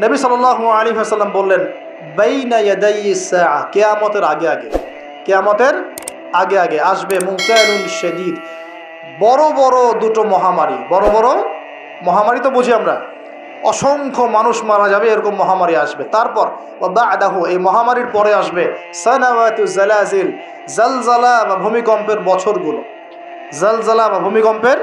নবী সাল্লাল্লাহু আলাইহি ওয়াসাল্লাম বললেন, বাইনা ইয়াদাইস সাআ, কিয়ামতের আগে আগে, কিয়ামতের আগে আগে আসবে মুনকারুন শাদীদ, বড় বড় দুটো মহামারী। বড় বড় মহামারী তো বুঝি আমরা, অসংখ্য মানুষ মারা যাবে এরকম মহামারী আসবে। তারপর বাদাহু, এই মহামারীর পরে আসবে সানাওয়াতু জালাজিল, জালজালা বা ভূমিকম্পের বছরগুলো। জালজালা বা ভূমিকম্পের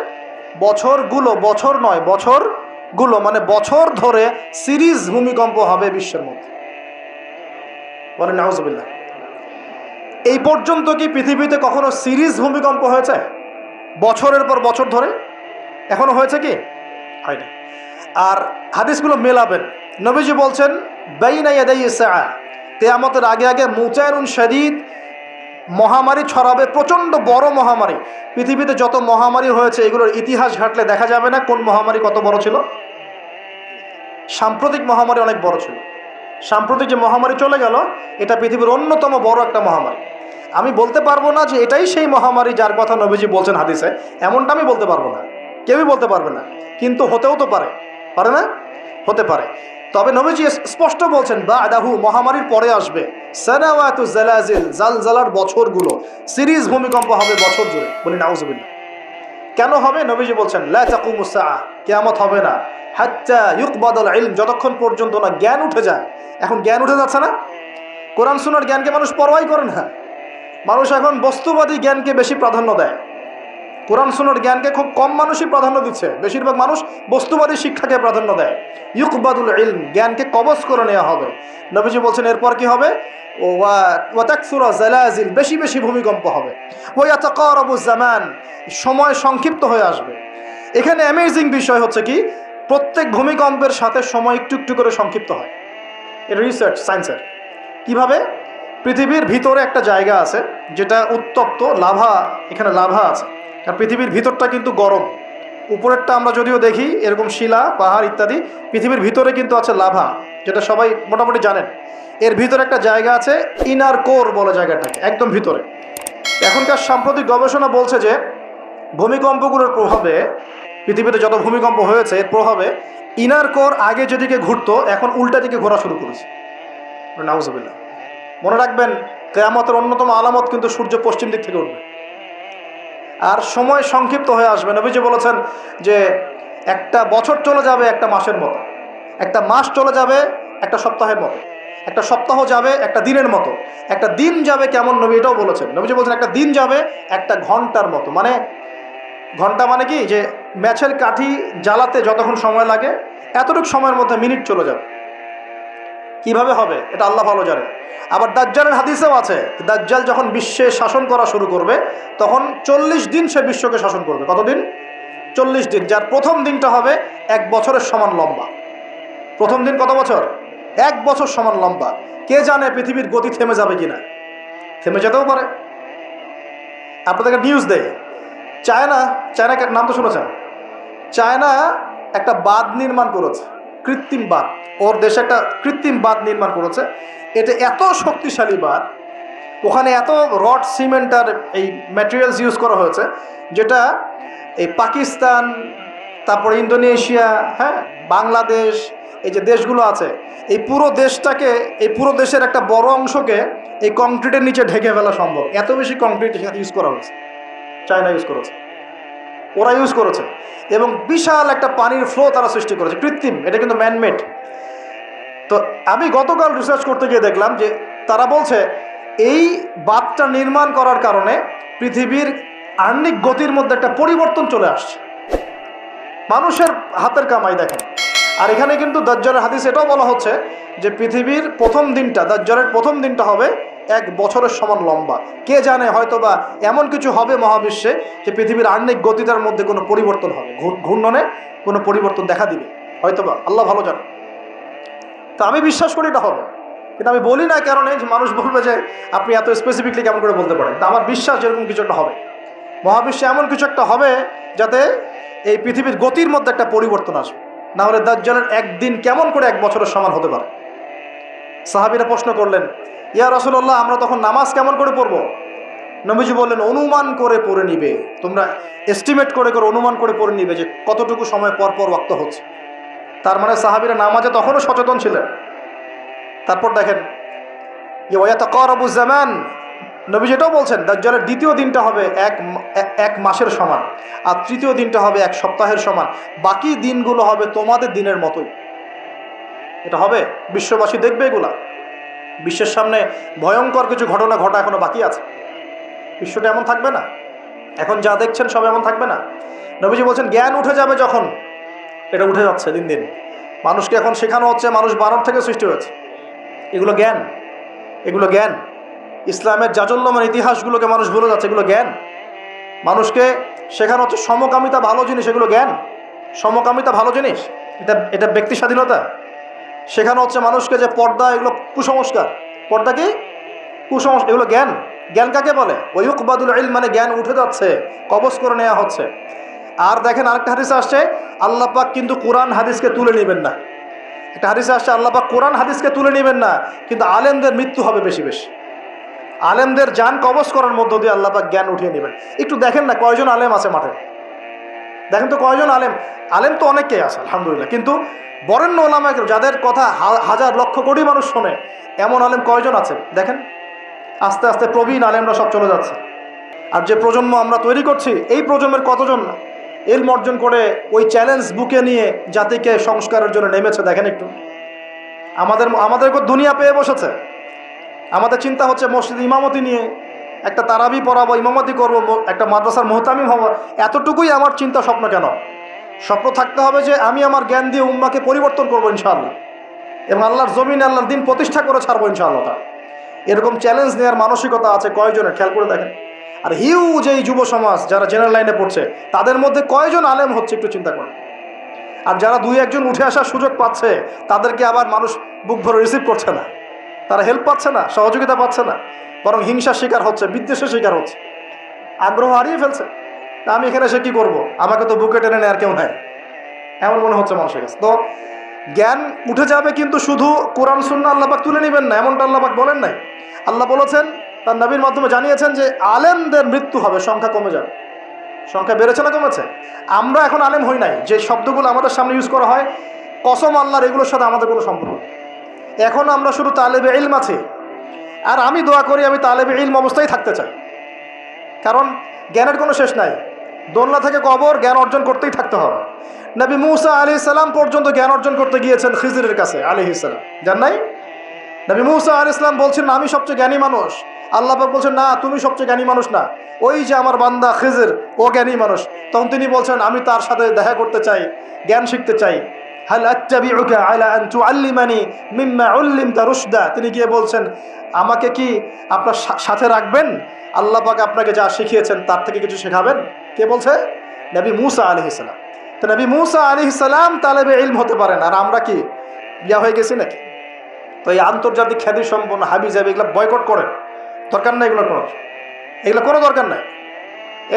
বছরগুলো, বছর নয় বছরগুলো, মানে বছর ধরে সিরিজ ভূমিকম্প হবে বিশ্বের মধ্যে। বলেন নাউজুবিল্লাহ। এই পর্যন্ত কি পৃথিবীতে কখনো সিরিজ ভূমিকম্প হয়েছে বছরের পর বছর ধরে? এখনো হয়েছে কি? হয়নি। আর হাদিসগুলো মেলাবেন। নবীজি বলছেন বাইনা ইয়াদাইস সাআ, কিয়ামতের আগে আগে মুনকারুন শাদীদ, মহামারী ছড়াবে, প্রচণ্ড বড় মহামারী। পৃথিবীতে যত মহামারী হয়েছে এগুলোর ইতিহাস ঘাটলে দেখা যাবে না কোন মহামারী কত বড় ছিল। সাম্প্রতিক মহামারী অনেক বড় ছিল। সাম্প্রতিক যে মহামারী চলে গেল, এটা পৃথিবীর অন্যতম বড় একটা মহামারী। আমি বলতে পারবো না যে এটাই সেই মহামারী যার কথা নবীজি বলছেন হাদিসে, এমনটা আমি বলতে পারবো না, কেউই বলতে পারবে না। কিন্তু হতেও তো পারে, পারে না? হতে পারে। তবে নবীজি স্পষ্ট বলছেন বাদাহু, মহামারীর পরে আসবে সানাওয়াতু জালাজিল, জালজালার বছরগুলো, সিরিজ ভূমিকম্প হবে বছর জুড়ে। বলি নাউজুবিল্লাহ। কেন হবে? নবীজি বলছেন লা তাকুমুস সাআ, কিয়ামত হবে না হাত্তা ইউকবাদাল ইলম, যতক্ষণ পর্যন্ত না জ্ঞান উঠে যায়। এখন জ্ঞান উঠে যাচ্ছে না? কোরআন সুন্নাহর জ্ঞানকে মানুষ পরোয়াই করে না। মানুষ এখন বস্তুবাদী জ্ঞানকে বেশি প্রাধান্য দেয়। কোরআন সুন্নাহর জ্ঞানকে খুব কম মানুষই প্রাধান্য দিচ্ছে। বেশিরভাগ মানুষ বস্তুবাদী শিক্ষাকে প্রাধান্য দেয়। ইউকবাদুল ইলম, জ্ঞানকে কবজ করে নেওয়া হবে। নবীজি বলছেন এরপর কি হবে? ওয়া তাকসুরা জালাজিল, বেশি বেশি ভূমিকম্প হবে। ওয়া ইয়াতাকারাবুজ জামান, সময় সংক্ষিপ্ত হয়ে আসবে। এখানে অ্যামেজিং বিষয় হচ্ছে কি, প্রত্যেক ভূমিকম্পের সাথে সময় একটু একটু করে সংক্ষিপ্ত হয়। এটা রিসার্চ, সায়েন্সের। কিভাবে? পৃথিবীর ভিতরে একটা জায়গা আছে যেটা উত্তপ্ত, লাভা, এখানে লাভা আছে। আর পৃথিবীর ভিতরটা কিন্তু গরম। উপরেরটা আমরা যদিও দেখি এরকম শিলা, পাহাড় ইত্যাদি, পৃথিবীর ভিতরে কিন্তু আছে লাভা, যেটা সবাই মোটামুটি জানেন। এর ভিতরে একটা জায়গা আছে, ইনার কোর বলে জায়গাটাকে, একদম ভিতরে। এখনকার সাম্প্রতিক গবেষণা বলছে যে ভূমিকম্পগুলোর প্রভাবে, পৃথিবীতে যত ভূমিকম্প হয়েছে এর প্রভাবে ইনার কোর আগে যেদিকে ঘুরতো এখন উল্টা দিকে ঘোরা শুরু করেছে। নাউজুবিল্লাহ। মনে রাখবেন, কিয়ামতের অন্যতম আলামত কিন্তু সূর্য পশ্চিম দিক থেকে উঠবে আর সময় সংক্ষিপ্ত হয়ে আসবে। নবীজি বলেছেন যে একটা বছর চলে যাবে একটা মাসের মতো, একটা মাস চলে যাবে একটা সপ্তাহের মতো, একটা সপ্তাহ যাবে একটা দিনের মতো, একটা দিন যাবে কেমন, নবী এটাও বলেছেন। নবীজি বলছেন একটা দিন যাবে একটা ঘন্টার মতো। মানে ঘন্টা মানে কি, যে ম্যাচের কাঠি জ্বালাতে যতক্ষণ সময় লাগে এতটুকু সময়ের মধ্যে মিনিট চলে যাবে। কিভাবে হবে এটা আল্লাহ ভালো জানেন। আবার দাজ্জালের হাদিসেও আছে, দাজ্জাল যখন বিশ্বে শাসন করা শুরু করবে তখন 40 দিন সে বিশ্বকে শাসন করবে। কতদিন? 40 দিন, যার প্রথম দিনটা হবে 1 বছরের সমান লম্বা। প্রথম দিন কত বছর? 1 বছর সমান লম্বা। কে জানে পৃথিবীর গতি থেমে যাবে কিনা, থেমে যেতেও পারে। আপনাদেরকে নিউজ দেয়, চায়নাকে নাম তো শুনেছেন? চায়না একটা বাঁধ নির্মাণ করেছে, কৃত্রিম বাঁধ। ওর দেশে একটা কৃত্রিম বাঁধ নির্মাণ করেছে। এটা এত শক্তিশালী বাঁধ, ওখানে এত রড, সিমেন্ট আর এই ম্যাটেরিয়ালস ইউজ করা হয়েছে, যেটা এই পাকিস্তান, তারপরে ইন্দোনেশিয়া, হ্যাঁ, বাংলাদেশ, এই যে দেশগুলো আছে, এই পুরো দেশটাকে, এই পুরো দেশের একটা বড় অংশকে এই কংক্রিটের নিচে ঢেকে ফেলা সম্ভব। এত বেশি কংক্রিট এখানে ইউজ করা হয়েছে। চায়না ইউজ করেছে, ওরা ইউজ করেছে, এবং বিশাল একটা পানির ফ্লো তারা সৃষ্টি করেছে, কৃত্রিম। এটা কিন্তু ম্যানমেড। তো আমি গতকাল রিসার্চ করতে গিয়ে দেখলাম যে তারা বলছে এই বাঁধটা নির্মাণ করার কারণে পৃথিবীর আহ্নিক গতির মধ্যে একটা পরিবর্তন চলে আসছে। মানুষের হাতের কামাই দেখেন। আর এখানে কিন্তু দাজ্জালের হাদিস এটাও বলা হচ্ছে যে পৃথিবীর প্রথম দিনটা, দাজ্জালের প্রথম দিনটা হবে 1 বছরের সমান লম্বা। কে জানে, হয়তোবা এমন কিছু হবে মহাবিশ্বে যে পৃথিবীর আহ্নিক গতিটার মধ্যে কোনো পরিবর্তন হবে, ঘূর্ণনে কোনো পরিবর্তন দেখা দিবে, হয়তোবা, আল্লাহ ভালো জানে। তো আমি বিশ্বাস করি এটা হবে, কিন্তু আমি বলি না কারণে যে মানুষ বলবে যে আপনি এত স্পেসিফিকলি কেমন করে বলতে পারেন। তা আমার বিশ্বাস যেরকম কিছু একটা হবে, মহাবিশ্বে এমন কিছু একটা হবে যাতে এই পৃথিবীর গতির মধ্যে একটা পরিবর্তন আসবে। না হলে দাজ্জালের একদিন কেমন করে 1 বছরের সমান হতে পারে? সাহাবীরা প্রশ্ন করলেন, ইয়া রাসূলুল্লাহ, আমরা তখন নামাজ কেমন করে পড়ব? নবীজি বললেন, অনুমান করে পড়ে নিবে। তোমরা এস্টিমেট করে অনুমান করে পড়ে নিবে যে কতটুকু সময় পর পর ওয়াক্ত হচ্ছে। তার মানে সাহাবীরা নামাজে তখনও সচেতন ছিলেন। তারপর দেখেন ইয়াতাকারাবু জামান, নবী যেটাও বলছেন দাজ্জালের দ্বিতীয় দিনটা হবে এক মাসের সমান, আর তৃতীয় দিনটা হবে এক সপ্তাহের সমান, বাকি দিনগুলো হবে তোমাদের দিনের মতোই। এটা হবে, বিশ্ববাসী দেখবে এগুলা। বিশ্বের সামনে ভয়ঙ্কর কিছু ঘটনা ঘটা এখনো বাকি আছে। বিশ্বটা এমন থাকবে না, এখন যা দেখছেন সব এমন থাকবে না। নবীজি বলছেন জ্ঞান উঠে যাবে যখন, এটা উঠে যাচ্ছে দিন দিন। মানুষকে এখন শেখানো হচ্ছে মানুষ বানর থেকে সৃষ্টি হয়েছে। এগুলো জ্ঞান, এগুলো জ্ঞান। ইসলামের জাজল্যমান ইতিহাসগুলোকে মানুষ ভুলে যাচ্ছে, এগুলো জ্ঞান। মানুষকে শেখানো হচ্ছে সমকামিতা ভালো জিনিস, এগুলো জ্ঞান। সমকামিতা ভালো জিনিস, এটা ব্যক্তি স্বাধীনতা। শেখানো হচ্ছে মানুষকে যে পর্দা এগুলো কুসংস্কার, পর্দা কি কুসংস্কার, এগুলো জ্ঞান। জ্ঞান কাকে বলে? ওয়ায়ুকবাদুল ইলম, মানে জ্ঞান উঠে যাচ্ছে, কবজ করে নেওয়া হচ্ছে। আর দেখেন আরেকটা হাদিসে আসছে আল্লাহ পাক কিন্তু কোরআন হাদিসকে তুলে নেবেন না। একটা হাদিসে আসছে আল্লাহ পাক কোরআন হাদিসকে তুলে নেবেন না, কিন্তু আলেমদের মৃত্যু হবে বেশি বেশি। আলেমদের জান কবজ করার মধ্য দিয়ে আল্লাহ পাক জ্ঞান উঠিয়ে নেবেন। একটু দেখেন না কয়জন আলেম আছে মাঠে, দেখেন তো কয়জন আলেম। আলেম তো অনেকেই আছে আলহামদুলিল্লাহ, কিন্তু বরেণ্য ওলামা যাদের কথা হাজার লক্ষ কোটি মানুষ শোনে, এমন আলেম কয়জন আছে দেখেন। আস্তে আস্তে প্রবীণ আলেমরা সব চলে যাচ্ছে। আর যে প্রজন্ম আমরা তৈরি করছি, এই প্রজন্মের কতজন ইলম অর্জন করে ওই চ্যালেঞ্জ বুকে নিয়ে জাতিকে সংস্কারের জন্য নেমেছে দেখেন একটু। আমাদেরকে দুনিয়া পেয়ে বসেছে। আমাদের চিন্তা হচ্ছে মসজিদ ইমামতি নিয়ে, একটা তারাবি পড়াবো, ইমামতি করবো, একটা মাদ্রাসার মুহতামিম হবো, এতটুকুই আমার চিন্তা স্বপ্ন। কেন? স্বপ্ন থাকতে হবে যে আমি আমার জ্ঞান দিয়ে উম্মাকে পরিবর্তন করবো ইনশাআল্লাহ, এবং আল্লাহর জমিনে আল্লাহর দিন প্রতিষ্ঠা করে ছাড়বো ইনশাআল্লাহ। এরকম চ্যালেঞ্জ নেওয়ার মানসিকতা আছে কয়জনের, খেয়াল করে দেখেন। আর হিউজ এই যুব সমাজ যারা জেনারেল লাইনে পড়ছে, তাদের মধ্যে কয়জন আলেম হচ্ছে একটু চিন্তা করেন। আর যারা দুই একজন উঠে আসার সুযোগ পাচ্ছে, তাদেরকে আবার মানুষ বুক ভরে রিসিভ করছে না, তারা হেল্প পাচ্ছে না, সহযোগিতা পাচ্ছে না, বরং হিংসার শিকার হচ্ছে, বিদ্বেষের শিকার হচ্ছে, আগ্রহ হারিয়ে ফেলছে। আমি এখানে এসে কী করবো, আমাকে তো বুকে টেনে নেয় আর কেউ নাই, এমন মনে হচ্ছে মানুষের কাছে। তো জ্ঞান উঠে যাবে, কিন্তু শুধু কোরআন সুন্নাহ আল্লাহ পাক তুলে নেবেন না, এমনটা আল্লাহ পাক বলেন নাই। আল্লাহ বলেছেন, তার নবীর মাধ্যমে জানিয়েছেন যে আলেমদের মৃত্যু হবে, সংখ্যা কমে যাবে। সংখ্যা বেড়েছে না কমেছে? আমরা এখন আলেম হই নাই, যে শব্দগুলো আমাদের সামনে ইউজ করা হয় কসম আল্লাহর, এগুলোর সাথে আমাদের কোনো সম্পর্ক। এখন আমরা শুধু তালেবে ইলম আছি। আর আমি দোয়া করি আমি তালেবে ইলম অবস্থায় থাকতে চাই, কারণ জ্ঞানের কোনো শেষ নাই। দোলনা থেকে কবর, জ্ঞান অর্জন করতেই থাকতে হবে। নবী মুসা আলাইহিস সালাম পর্যন্ত জ্ঞান অর্জন করতে গিয়েছেন খিজিরের কাছে আলাইহিস সালাম, জান নাই? নবী মুসা আলাইহিস সালাম বলছেন আমি সবচেয়ে জ্ঞানী মানুষ, আল্লাহ পাক বলছেন না, তুমি সবচেয়ে জ্ঞানী মানুষ না, ওই যে আমার বান্দা খিজির, ও জ্ঞানী মানুষ। তখন তিনি বলছেন আমি তার সাথে দেখা করতে চাই, জ্ঞান শিখতে চাই। হাল আত্তাবিউকা আলা আন তুআল্লিমানি মিম্মা উল্লিমতা রুশদা, তিনি গিয়ে বলছেন আমাকে কি আপনার সাথে রাখবেন, আল্লাহ পাক আপনাকে যা শিখিয়েছেন তার থেকে কিছু শেখাবেন? কে বলছে? নবী মুসা আলাইহিস সালাম। তো নবী মুসা আলাইহিস সালাম তালেবে ইলম হতে পারেন, আর আমরা কি বিয়া হয়ে গেছি নাকি? তো এই আন্তর্জাতিক খ্যাতি সম্পন্ন হাবি জাবি এগুলো বয়কট করেন, দরকার নাই, এগুলো কোনো দরকার নাই।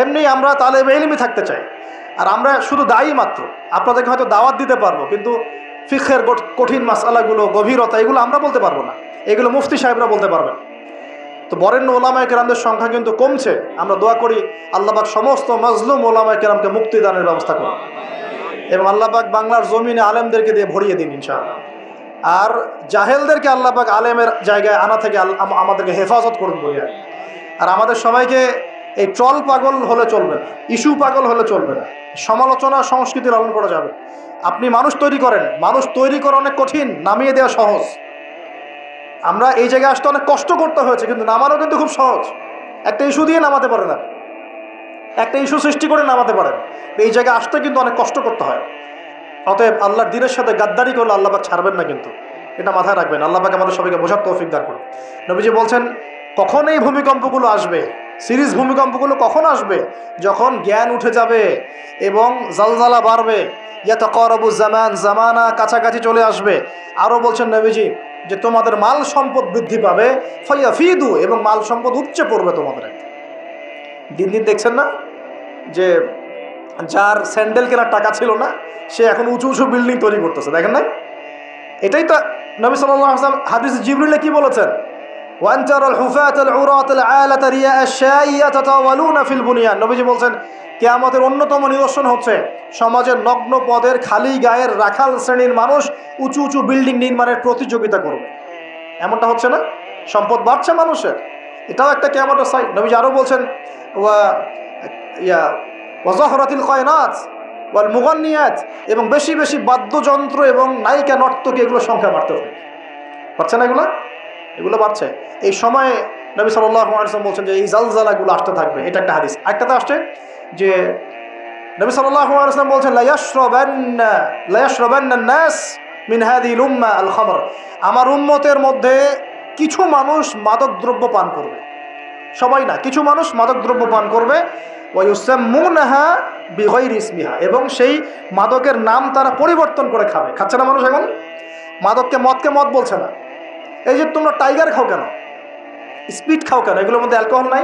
এমনি আমরা তালেবে ইলমই থাকতে চাই। আর আমরা শুধু দায়ী মাত্র, আপনাদেরকে হয়তো দাওয়াত দিতে পারবো, কিন্তু ফিকহের কঠিন মাসআলাগুলো, গভীরতা, এগুলো আমরা বলতে পারবো না, এগুলো মুফতি সাহেবরা বলতে পারবেন। তো বরেণ্য ওলামায়ে কেরামদের সংখ্যা কিন্তু কমছে। আমরা দোয়া করি আল্লাহ পাক সমস্ত মাজলুম ওলামায়ে কেরামকে মুক্তিদানের ব্যবস্থা করুন, এবং আল্লাহ পাক বাংলার জমিনে আলেমদেরকে দিয়ে ভরিয়ে দিন ইনশাআল্লাহ। আর জাহেলদেরকে আল্লাহ পাক আলেমের জায়গায় আনা থেকে আমাদেরকে হেফাজত করুন বলিয়া। আর আমাদের সবাইকে এই ট্রল পাগল হলে চলবে না, ইস্যু পাগল হলে চলবে না, সমালোচনা সংস্কৃতি লালন করা যাবে। আপনি মানুষ তৈরি করেন, মানুষ তৈরি করা অনেক কঠিন, নামিয়ে দেওয়া সহজ। আমরা এই জায়গায় আসতে অনেক কষ্ট করতে হয়েছে, কিন্তু নামানো কিন্তু খুব সহজ। একটা ইস্যু দিয়ে নামাতে পারেন, না একটা ইস্যু সৃষ্টি করে নামাতে পারেন। এই জায়গায় আসতে কিন্তু অনেক কষ্ট করতে হয়। অতএব আল্লাহর দ্বীনের সাথে গাদ্দারি করলে আল্লাহ পাক ছাড়বেন না, কিন্তু এটা মাথায় রাখবেন। আল্লাহ পাক আমাদের সবাইকে বোঝার তৌফিক দান করুন। নবীজি বলছেন কখন এই ভূমিকম্পগুলো আসবে, সিরিজ ভূমিকম্পগুলো কখন আসবে? যখন জ্ঞান উঠে যাবে এবং জালজালা বাড়বে। ইয়াতাকারাবু জামান, জামানা কাছাকাছি চলে আসবে। আরও বলছেন নবীজি যে তোমাদের মাল সম্পদ বৃদ্ধি পাবে, ফায়াফিদু, এবং মাল সম্পদ উপচে পড়বে তোমাদের। দিন দিন দেখছেন না যে যার স্যান্ডেল কেনার টাকা ছিল না, সে এখন উঁচু উঁচু বিল্ডিং তৈরি করতেছে, দেখেন না? এটাই তো নবী সাল্লাল্লাহু আলাইহি ওয়াসাল্লাম হাদিস জিবরিলে কি বলেছেন ওয়ান তারাল হুফাতাল উরাতাল আলাতা রিয়া আশ-শাই ইয়াতাতাওয়ালুনা ফিল বুনিয়ান। নবীজি বলছেন কিয়ামতের অন্যতম নিদর্শন হচ্ছে সমাজের নগ্ন পদের খালি গায়ের রাখাল শ্রেণীর মানুষ উঁচু উঁচু বিল্ডিং নির্মাণের প্রতিযোগিতা করবে। এমনটা হচ্ছে না? সম্পদ বাড়ছে মানুষের, এটাও একটা কিয়ামতের সাইন। নবীজি আরও বলছেন ওয়াজাহরাতিল কয়নাত ওয়াল মুগান্নিয়াত, এবং বেশি বেশি বাদ্যযন্ত্র এবং নায়িকা নর্তকী এগুলোর সংখ্যা বাড়তে হবে। বাড়ছে না এগুলো বাড়ছে। এই সময়ে নবী সাল্লাল্লাহু আলাইহি ওয়াসাল্লাম বলছেন যে এই জালজালাগুলো আসতে থাকবে। এটা একটা হাদিস। একটাতে আসছে যে নবী সাল্লাল্লাহু আলাইহি ওয়াসাল্লাম বলছেন লা ইয়াশরাবান্না নাস মিন হাযিহিল উম্মাহ আল খামর, আমার উম্মতের মধ্যে কিছু মানুষ মাদকদ্রব্য পান করবে, সবাই না, কিছু মানুষ মাদকদ্রব্য পান করবে। ওয়া ইউসাম্মুনাহা বিগাইরি ইসমিহা, এবং সেই মাদকের নাম তারা পরিবর্তন করে খাবে। খাচ্ছে না মানুষ এখন? মদকে মদ বলছে না। এই যে তোমরা টাইগার খাও কেন, স্পিড খাও কেন, এগুলোর মধ্যে অ্যালকোহল নাই?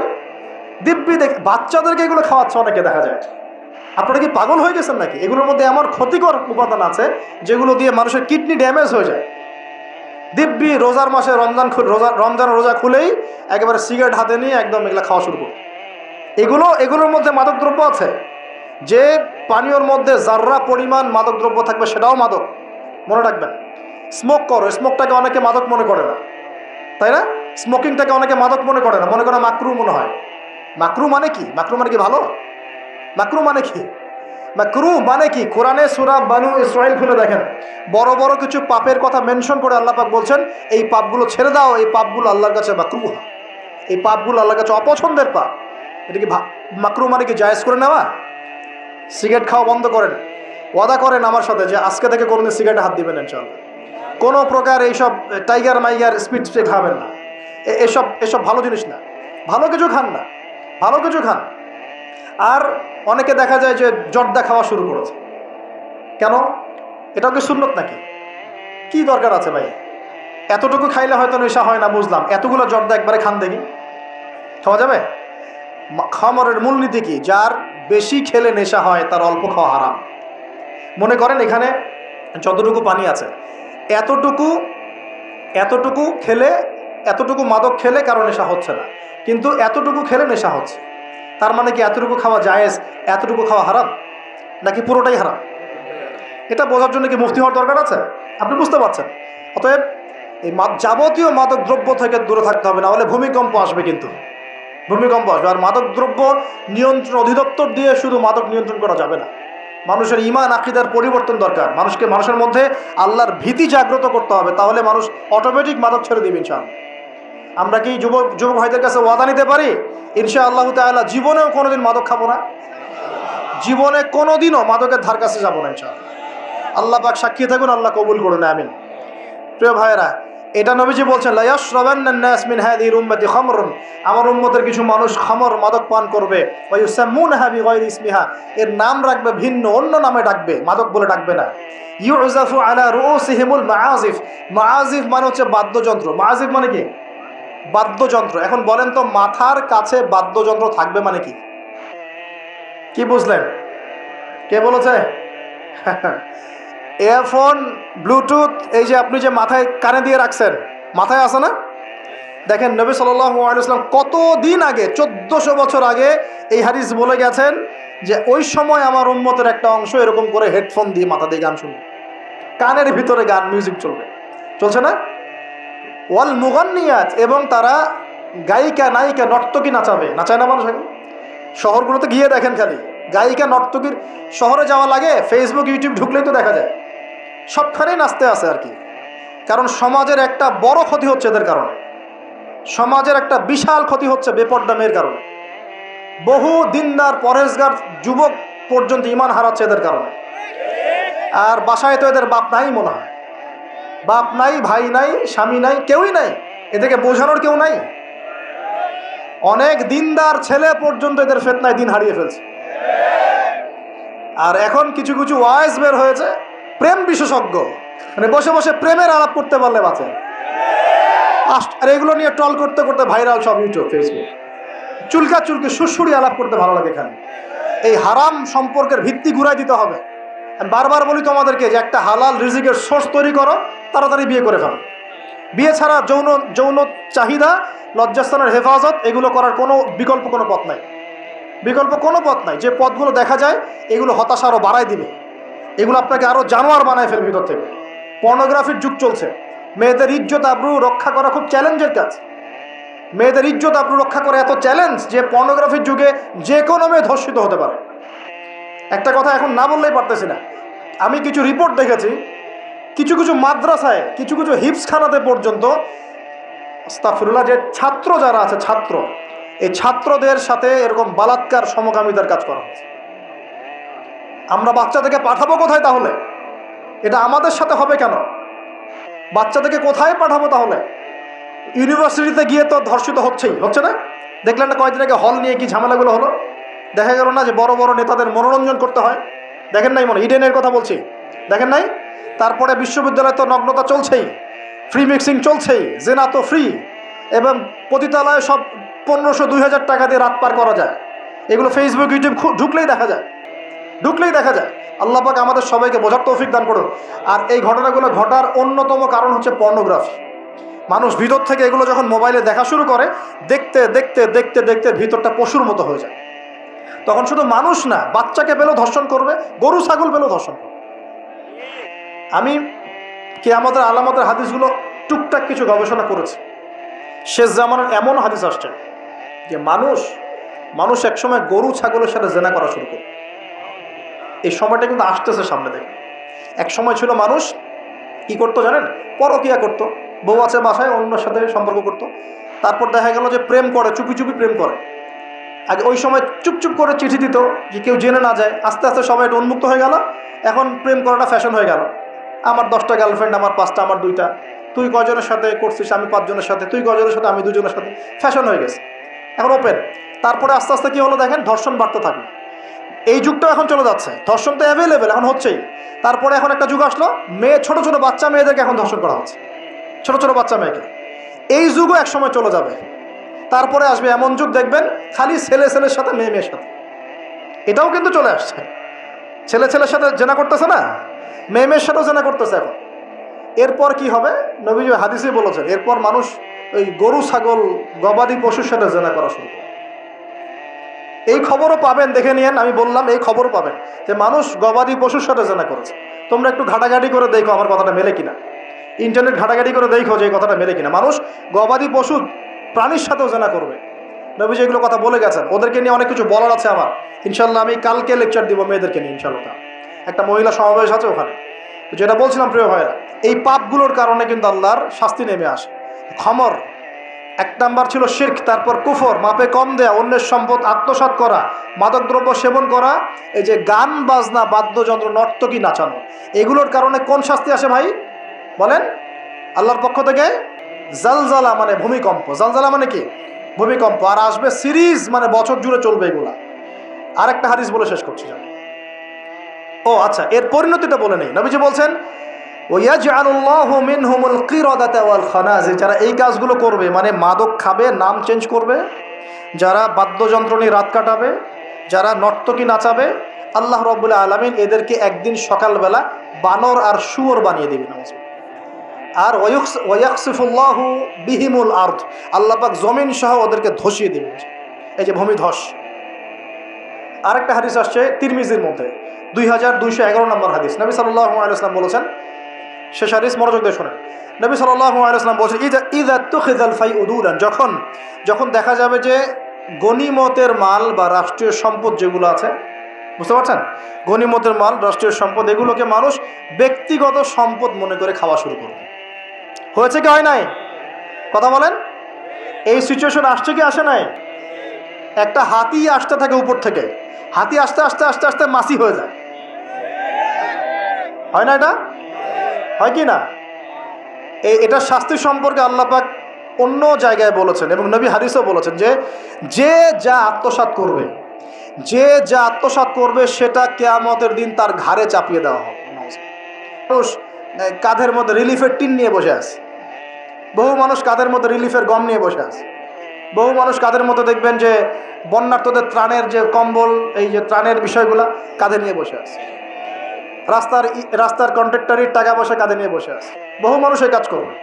দিব্যি বাচ্চাদেরকে এগুলো খাওয়াচ্ছে অনেকে, দেখা যায়। আপনারা কি পাগল হয়ে গেছেন নাকি? এগুলোর মধ্যে এমন ক্ষতিকর উপাদান আছে যেগুলো দিয়ে মানুষের কিডনি ড্যামেজ হয়ে যায়। দিব্যি রোজার মাসে রমজান রোজা খুলেই একেবারে সিগারেট হাতে নিয়ে একদম এগুলো খাওয়া শুরু করবে। এগুলোর মধ্যে মাদকদ্রব্য আছে। যে পানীয়র মধ্যে যার্রা পরিমাণ মাদকদ্রব্য থাকবে সেটাও মাদক, মনে রাখবেন। স্মোক করো, স্মোকটাকে অনেকে মাদক মনে করে না, তাই না? স্মোকিংটাকে অনেকে মাদক মনে করে না, মনে করে মাকরু মনে হয়। মাকরু মানে কি? মাকরু মানে কি ভালো? মাকরু মানে কি? মাকরু মানে কি? কোরআনে সূরা বানু ইসরাইল খুলে দেখেন, বড় বড় কিছু পাপের কথা মেনশন করে আল্লাহ পাক বলছেন এই পাপগুলো ছেড়ে দাও, এই পাপগুলো আল্লাহর কাছে মাকরুহ, এই পাপগুলো আল্লাহর কাছে অপছন্দের পাপ। এটা কি মাকরু মানে কি জায়েজ করে নেওয়া? সিগারেট খাওয়া বন্ধ করেন, ওয়াদা করেন আমার সাথে যে আজকে থেকে কোনোদিন সিগারেটে হাত দিবেন ইনশাআল্লাহ। কোনো প্রকার এইসব টাইগার মাইগার স্পিড খাবেন না, এসব ভালো জিনিস না। ভালো কিছু খান না, ভালো কিছু খান। আর অনেকে দেখা যায় যে জর্দা খাওয়া শুরু করেছে। কেন? এটাও কি সুন্নত নাকি? কি দরকার আছে ভাই? এতটুকু খাইলে হয়তো নেশা হয় না, বুঝলাম। এতগুলো জর্দা একবারে খান দেখি, খাওয়া যাবে? খামরের মূলনীতি কি? যার বেশি খেলে নেশা হয় তার অল্প খাওয়া হারাম। মনে করেন এখানে যতটুকু পানি আছে, এতটুকু খেলে, এতটুকু মাদক খেলে কারো নেশা হচ্ছে না, কিন্তু এতটুকু খেলে নেশা হচ্ছে। তার মানে কি এতটুকু খাওয়া জায়েজ, এতটুকু খাওয়া হারাম, নাকি পুরোটাই হারাম? এটা বোঝার জন্য কি মুফতি হওয়ার দরকার আছে? আপনি বুঝতে পারছেন। অতএব এই যাবতীয় মাদক দ্রব্য থেকে দূরে থাকতে হবে, না হলে ভূমিকম্প আসবে। কিন্তু ভূমিকম্প আসবে। আর মাদক দ্রব্য নিয়ন্ত্রণ অধিদপ্তর দিয়ে শুধু মাদক নিয়ন্ত্রণ করা যাবে না। মানুষের ঈমান আকীদার পরিবর্তন দরকার। মানুষের মধ্যে আল্লাহর ভীতি জাগ্রত করতে হবে, তাহলে মানুষ অটোমেটিক মাদক ছেড়ে দেবে ইনশাআল্লাহ। আমরা কি যুবক ভাইদের কাছে ওয়াদা নিতে পারি ইনশাআল্লাহ তাআলা জীবনেও কোনোদিন মাদক খাবো না, জীবনে কোনোদিনও মাদকের ধার কাছে যাবো না ইনশাআল্লাহ? আল্লাহ পাক সাক্ষী থাকুন, আল্লাহ কবুল করুন, আমিন। প্রিয় ভাইয়েরা, এটা নবীজি বলছেন লা ইয়াশরাবান্নান নাস মিন হাযিহিল উম্মতি খামরুন, আমার উম্মতের কিছু মানুষ খামর মাদক পান করবে। ওয়া ইউসাম্মুনাহা বিগাইরি ইসমিহা, এর নাম রাখবে ভিন্ন, অন্য নামে ডাকবে, মাদক বলে ডাকবে না। ইউযাফু আলা রুউসিহিমুল মাআজিফ, মাআজিফ মানে হচ্ছে বাদ্যযন্ত্র। মাআজিফ মানে কি? বাদ্যযন্ত্র। এখন বলেন তো, মাথার কাছে বাদ্যযন্ত্র থাকবে মানে কি? কি বুঝলেন? কে বলেছে? ইয়ারফোন, ব্লুটুথ, এই যে আপনি যে মাথায় কানে দিয়ে রাখছেন, মাথায় আছে না? দেখেন নবী সাল্লাল্লাহু আলাইহি ওয়াসাল্লাম কতদিন আগে, 1400 বছর আগে এই হাদিস বলে গেছেন যে ওই সময় আমার উম্মতের একটা অংশ এরকম করে হেডফোন দিয়ে মাথা দিয়ে গান শুনবে, কানের ভিতরে গান মিউজিক চলছে না? ওয়াল মুগান্নিয়াত, এবং তারা গায়িকা নায়িকা নর্তকী নাচায় না মানুষ? শহরগুলোতে গিয়ে দেখেন, খালি গায়িকা নর্তকীর শহরে যাওয়া লাগে, ফেসবুক ইউটিউব ঢুকলেই তো দেখা যায়, সবখানেই নাচতে আছে আর কি। কারণ সমাজের একটা বড় ক্ষতি হচ্ছে এদের কারণে, সমাজের একটা বিশাল ক্ষতি হচ্ছে বেপর্দা মেয়ের কারণে। বহু দিনদার পরেশগার যুবক পর্যন্ত ঈমান হারাচ্ছে এদের কারণে। আর বাসায় তো এদের বাপ নাই মনে হয়, বাপ নাই, ভাই নাই, স্বামী নাই, কেউই নাই, এদেরকে বোঝানোর কেউ নাই। অনেক দিনদার ছেলে পর্যন্ত এদের ফিতনায় দিন হারিয়ে ফেলছে। আর এখন কিছু কিছু ওয়াইজ বের হয়েছে, প্রেম বিশেষজ্ঞ, মানে বসে বসে প্রেমের আলাপ করতে পারলে বাঁচে। আর এগুলো নিয়ে ট্রল করতে করতে ভাইরাল সব ইউটিউব, ফেসবুক, চুলকি সুরসুরি আলাপ করতে ভালো লাগে। এখানে এই হারাম সম্পর্কের ভিত্তি ঘুরাই দিতে হবে। আমি বারবার বলি তোমাদেরকে যে একটা হালাল রিজিকের সোর্স তৈরি করো, তাড়াতাড়ি বিয়ে করে ফেলো। বিয়ে ছাড়া যৌন যৌন চাহিদা, লজ্জাস্থানের হেফাজত, এগুলো করার কোনো বিকল্প কোনো পথ নাই, বিকল্প কোনো পথ নাই। যে পথগুলো দেখা যায় এগুলো হতাশা আরও বাড়ায় দিবে, এগুলো আপনাকে আরও জানোয়ার বানায় ফেলবে ভিতর থেকে। পর্নোগ্রাফির যুগ চলছে, মেয়েদের ইজ্জত আবরু রক্ষা করা খুব চ্যালেঞ্জের কাজ। মেয়েদের ইজ্জত আবরু রক্ষা করা এত চ্যালেঞ্জ যে পর্নোগ্রাফির যুগে যে কোনো মেয়ে ধর্ষিত হতে পারে। একটা কথা এখন না বললেই পারতেছি না, আমি কিছু রিপোর্ট দেখেছি, কিছু কিছু মাদ্রাসায়, কিছু কিছু হিপসখানাতে পর্যন্ত আস্তাগফিরুল্লাহ, যে ছাত্র যারা আছে, ছাত্র, এই ছাত্রদের সাথে এরকম বালাৎকার সমকামিতার কাজ করা হচ্ছে। আমরা বাচ্চাদেরকে পাঠাবো কোথায় তাহলে? এটা আমাদের সাথে হবে কেন? বাচ্চাদেরকে কোথায় পাঠাবো তাহলে? ইউনিভার্সিটিতে গিয়ে তো ধর্ষিত হচ্ছেই, হচ্ছে না? দেখলেন না কয়েকদিন আগে হল নিয়ে কি ঝামেলাগুলো হলো? দেখা গেল না যে বড় বড় নেতাদের মনোরঞ্জন করতে হয়? দেখেন নাই মনে, ইডেনের কথা বলছি, দেখেন নাই? তারপরে বিশ্ববিদ্যালয়ে তো নগ্নতা চলছেই, ফ্রি মিক্সিং চলছেই, জেনা তো ফ্রি, এবং পতিতালয়ে সব 1500-2000 টাকা দিয়ে রাত পার করা যায়। এগুলো ফেসবুক ইউটিউব ঢুকলেই দেখা যায়, ঢুকলেই দেখা যায়। আল্লাহ পাক আমাদের সবাইকে বোঝার তৌফিক দান করুন। আর এই ঘটনাগুলো ঘটার অন্যতম কারণ হচ্ছে পর্নোগ্রাফি। মানুষ ভিতর থেকে এগুলো যখন মোবাইলে দেখা শুরু করে, দেখতে দেখতে দেখতে দেখতে ভিতরটা পশুর মতো হয়ে যায়। তখন শুধু মানুষ না, বাচ্চাকে পেলেও ধর্ষণ করবে, গরু ছাগল পেলেও ধর্ষণ করবে। আমি কিয়ামতের আলামতের হাদিসগুলো টুকটাক কিছু গবেষণা করেছি। শেষ জামানার এমন হাদিস আসছে যে মানুষ একসময় গরু ছাগলের সাথে জেনা করা শুরু করবে। এই সময়টা কিন্তু আসতেছে সামনে দেখে। এক সময় ছিল মানুষ কি করতো জানেন? পরকিয়া করতো, বউ আছে বাসায়, অন্যের সাথে সম্পর্ক করতো। তারপর দেখা গেল যে প্রেম করে, চুপি চুপি প্রেম করে। আগে ওই সময় চুপচুপ করে চিঠি দিত যে কেউ জেনে না যায়। আস্তে আস্তে সবাই এটা উন্মুক্ত হয়ে গেল। এখন প্রেম করাটা ফ্যাশন হয়ে গেল। আমার 10টা গার্লফ্রেন্ড, আমার 5টা, আমার 2টা, তুই কয়জনের সাথে করছিস, আমি 5 জনের সাথে, তুই কয়জনের সাথে, আমি 2 জনের সাথে, ফ্যাশন হয়ে গেছে, এখন ওপেন। তারপরে আস্তে আস্তে কী হলো দেখেন, ধর্ষণ বাড়তে থাকলো। এই যুগটাও এখন চলে যাচ্ছে, ধর্ষণ তো অ্যাভেলেবেল এখন হচ্ছেই। তারপরে এখন একটা যুগ আসলো, ছোট ছোট বাচ্চা মেয়েদেরকে এখন ধর্ষণ করা হচ্ছে, ছোট ছোট বাচ্চা মেয়েকে। এই যুগও এক সময় চলে যাবে। তারপরে আসবে এমন যুগ দেখবেন খালি ছেলের সাথে মেয়ের সাথে। এটাও কিন্তু চলে আসছে, ছেলের সাথে জেনা করতেছে না, মেয়ের সাথেও জেনা করতেছে এখন। এরপর কি হবে? নবীজি হাদিসে বলেছেন, এরপর মানুষ ওই গরু ছাগল গবাদি পশুর সাথে জেনা করা শুরু করে। এই খবরও পাবেন, দেখে নিয়েন, আমি বললাম এই খবরও পাবেন যে মানুষ গবাদি পশুর সাথে জেনা করেছে। তোমরা একটু ঘাটাঘাটি করে দেখো আমার কথাটা মেলে কিনা, ইন্টারনেট ঘাটাঘাটি করে দেখো যে এই কথাটা মেলে কিনা। মানুষ গবাদি পশু প্রাণীর সাথেও জেনা করবে। নবীজি এগুলো কথা বলে গেছেন। ওদেরকে নিয়ে অনেক কিছু বলার আছে আমার, ইনশাল্লাহ আমি কালকে লেকচার দিব মেয়েদেরকে নিয়ে ইনশাল্লাহ। একটা মহিলা সমাবেশ আছে ওখানে। যেটা বলছিলাম প্রিয় ভাইরা, এই পাপগুলোর কারণে কিন্তু আল্লাহর শাস্তি নেমে আসে। খমর 1 নাম্বার ছিল শিরক, তারপর কুফর, মাপে কম দেয়া, অন্যের সম্পদ আত্মসাৎ করা, মাদকদ্রব্য সেবন করা, এই যে গান বাজনা, বাদ্যযন্ত্র, নর্তকী, নাচানো, এগুলোর কারণে কোন শাস্তি আসে ভাই বলেন? আল্লাহর পক্ষ থেকে জালজালা মানে ভূমিকম্প। জালজালা মানে কি? ভূমিকম্প। আর আসবে সিরিজ, মানে বছর জুড়ে চলবে এগুলা। আরেকটা হাদিস বলে শেষ করছি। ও আচ্ছা, এর পরিণতিটা বলে নেই। নবীজি বলছেন, ওয়াজআলুল্লাহু মিনহুমুল কিরাদাতা ওয়াল খানাজির, যারা এই কাজগুলো করবে, মানে মাদক খাবে, নাম চেঞ্জ করবে, যারা বাদ্যযন্ত্র নিয়ে রাত কাটাবে, যারা নর্তকী নাচাবে, আল্লাহ রাব্বুল আলামিন এদেরকে একদিন সকালবেলা বানর আর শুয়োর বানিয়ে দিবেন। আর ওয়ায়াকসিফুল্লাহু বিহিমুল আরদ, আল্লাহ পাক জমিন সহ ওদেরকে ধসিয়ে দিবেন। এই যে ভূমিধস। আরেকটা হাদিস আসছে তিরমিজির মধ্যে, 2211 নম্বর হাদিস। নবী সাল্লাল্লাহু আলাইহি ওয়াসাল্লাম বলেছেন, শেষ হাদিস মনোযোগ দিয়ে শোনেন। নবী সাল্লাল্লাহু আলাইহি ওয়াসাল্লাম বলেছেন, ইযা তুখিযাল ফাইউদুলান, যখন দেখা যাবে যে গনিমতের মাল বা রাষ্ট্রীয় সম্পদ যেগুলো আছে, বুঝতে পারছেন, গনিমতের মাল, রাষ্ট্রীয় সম্পদ, এগুলোকে মানুষ ব্যক্তিগত সম্পদ মনে করে খাওয়া শুরু করবে। হয়েছে কি হয় নাই? কথা বলেন। এই সিচুয়েশন আসছে কি আসে নাই? একটা হাতি আসতে থাকে উপর থেকে, হাতি আস্তে আস্তে আস্তে আস্তে মাছি হয়ে যায়, হয় না? এটা হয় কি না? এটার শাস্তি সম্পর্কে আল্লাহ পাক অন্য জায়গায় বলেছেন, এবং নবী হাদিসও বলেছেন যে যা আত্মসাৎ করবে সেটা কিয়ামতের দিন তার ঘাড়ে চাপিয়ে দেওয়া হবে। মানুষ কাঁধের মধ্যে রিলিফের টিন নিয়ে বসে আছে, বহু মানুষ কাঁধের মধ্যে রিলিফের গম নিয়ে বসে আছে, বহু মানুষ কাঁধের মধ্যে দেখবেন যে বন্যার্তদের ত্রাণের যে কম্বল, এই যে ত্রাণের বিষয়গুলো কাঁধে নিয়ে বসে আছে, রাস্তার কন্ট্রাক্টরির টাকা পয়সা কাঁধে নিয়ে বসে আছে, বহু মানুষ এই কাজ করবে।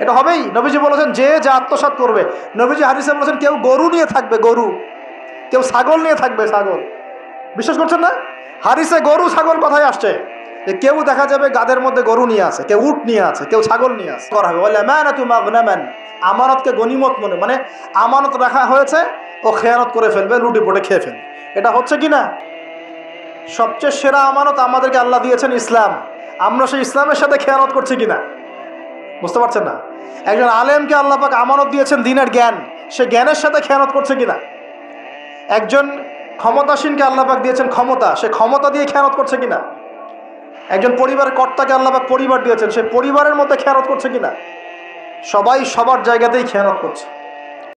এটা হবেই। নবীজি বলেছেন যে যা আত্মসাৎ করবে। নবীজি হাদিসে বলেছেন কেউ গরু নিয়ে থাকবে, গরু, কেউ ছাগল নিয়ে থাকবে, ছাগল। বিশ্বাস করছেন না? হাদিসে গরু ছাগল কথাই আসছে, যে কেউ দেখা যাবে গাদের মধ্যে গরু নিয়ে আছে, কেউ উট নিয়ে আছে, কেউ ছাগল নিয়ে আছে। করা হবে বলে আমানতকে গনিমত মনে, মানে আমানত রাখা হয়েছে, ও খেয়ানত করে ফেলবে, লুটে পুটে খেয়ে ফেলবে। এটা হচ্ছে কি না? সবচেয়ে সেরা আমানত আমাদেরকে আল্লাহ দিয়েছেন ইসলাম। আমরা সেই ইসলামের সাথে খেয়ানত করছি কিনা বুঝতে পারছেন না? একজন আলেমকে আল্লাহ পাক আমানত দিয়েছেন দ্বীনের জ্ঞান, সে জ্ঞানের সাথে খেয়ানত করছে কিনা? একজন ক্ষমতাসীনকে আল্লাহ পাক দিয়েছেন ক্ষমতা, সে ক্ষমতা দিয়ে খেয়ানত করছে কিনা? একজন পরিবারের কর্তাকে আল্লাহ পাক পরিবার দিয়েছেন, সে পরিবারের মধ্যে খেয়ানত করছে কিনা? সবাই সবার জায়গাতেই খেয়ানত করছে।